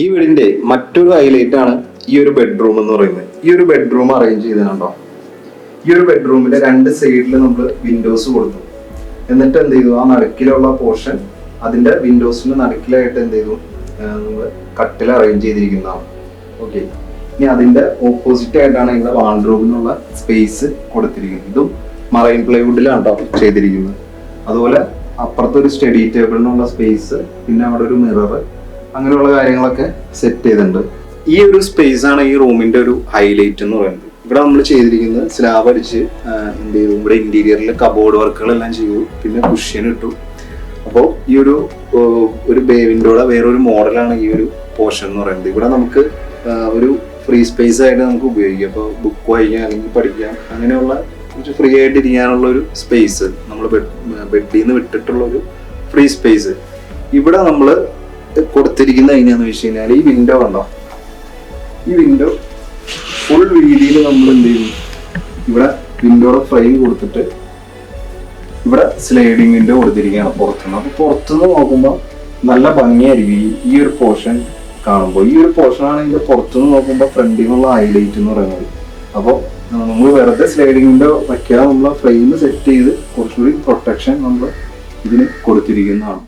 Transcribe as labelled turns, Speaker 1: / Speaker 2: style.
Speaker 1: ഈ വീടിന്റെ മറ്റൊരു ഹൈലൈറ്റ് ആണ് ഈ ഒരു ബെഡ്റൂം എന്ന് പറയുന്നത്. ഈ ഒരു ബെഡ്റൂം അറേഞ്ച് ചെയ്തിട്ടുണ്ടോ? ഈ ഒരു ബെഡ്റൂമിന്റെ രണ്ട് സൈഡിൽ നമ്മൾ വിൻഡോസ് കൊടുത്തു. എന്നിട്ട് എന്ത് ചെയ്തു, ആ നടുക്കിലുള്ള പോർഷൻ അതിന്റെ വിൻഡോസിന്റെ നടുക്കിലായിട്ട് എന്ത് ചെയ്തു, നമ്മൾ കട്ടിൽ അറേഞ്ച് ചെയ്തിരിക്കുന്നതാണ്. ഓക്കെ, ഇനി അതിന്റെ ഓപ്പോസിറ്റ് ആയിട്ടാണ് ഇവിടെ വാർഡ്രോബിനുള്ള സ്പേസ് കൊടുത്തിരിക്കുന്നത്. ഇതും മറൈൻ പ്ലൈവുഡിലാണ് കേട്ടോ ചെയ്തിരിക്കുന്നത്. അതുപോലെ അപ്പുറത്തെ ഒരു സ്റ്റഡി ടേബിളിനുള്ള സ്പേസ്, പിന്നെ അവിടെ ഒരു മിറർ, അങ്ങനെയുള്ള കാര്യങ്ങളൊക്കെ സെറ്റ് ചെയ്തിട്ടുണ്ട്. ഈ ഒരു സ്പേസ് ആണ് ഈ റൂമിന്റെ ഒരു ഹൈലൈറ്റ് എന്ന് പറയുന്നത്. ഇവിടെ നമ്മൾ ചെയ്തിരിക്കുന്നത് സ്ലാബ് അടിച്ച് എന്ത് ചെയ്തു, ഇവിടെ ഇന്റീരിയറിൽ കബോർഡ് വർക്കുകളെല്ലാം ചെയ്തു, പിന്നെ കുഷ്യൻ ഇട്ടു. അപ്പോൾ ഈ ഒരു ബേ വിൻഡോയുടെ വേറൊരു മോഡലാണ് ഈ ഒരു പോർഷൻ എന്ന് പറയുന്നത്. ഇവിടെ നമുക്ക് ഒരു ഫ്രീ സ്പേസ് ആയിട്ട് നമുക്ക് ഉപയോഗിക്കാം. അപ്പോൾ ബുക്ക് വായിക്കാം അല്ലെങ്കിൽ പഠിക്കാം, അങ്ങനെയുള്ള കുറച്ച് ഫ്രീ ആയിട്ട് ഇരിക്കാനുള്ള ഒരു സ്പേസ്, നമ്മൾ ബെഡിൽ നിന്ന് വിട്ടിട്ടുള്ള ഒരു ഫ്രീ സ്പേസ് ഇവിടെ നമ്മൾ കൊടുത്തിരിക്കുന്നത് എങ്ങനെയാന്ന് വെച്ച് കഴിഞ്ഞാൽ, ഈ വിൻഡോ കണ്ടോ, ഈ വിൻഡോ ഫുൾ വീതിയിൽ നമ്മൾ എന്ത് ചെയ്യും, ഇവിടെ വിൻഡോയുടെ ഫ്രെയിം കൊടുത്തിട്ട് ഇവിടെ സ്ലൈഡിങ് വിൻഡോ കൊടുത്തിരിക്കുകയാണ് പുറത്തുനിന്ന്. അപ്പൊ പുറത്തുനിന്ന് നോക്കുമ്പോൾ നല്ല ഭംഗിയായിരിക്കും ഈ ഒരു പോർഷൻ കാണുമ്പോൾ. ഈ ഒരു പോർഷൻ ആണ് ഇതിന്റെ പുറത്തുനിന്ന് നോക്കുമ്പോൾ ഫ്രണ്ടിൽ നിന്നുള്ള ഹൈലൈറ്റ് എന്ന് പറയുന്നത്. അപ്പോൾ നമ്മൾ വെറുതെ സ്ലൈഡിങ് വിൻഡോ വയ്ക്കാതെ നമ്മൾ ഫ്രെയിം സെറ്റ് ചെയ്ത് കുറച്ചുകൂടി പ്രൊട്ടക്ഷൻ നമ്മൾ ഇതിന് കൊടുത്തിരിക്കുന്നതാണ്.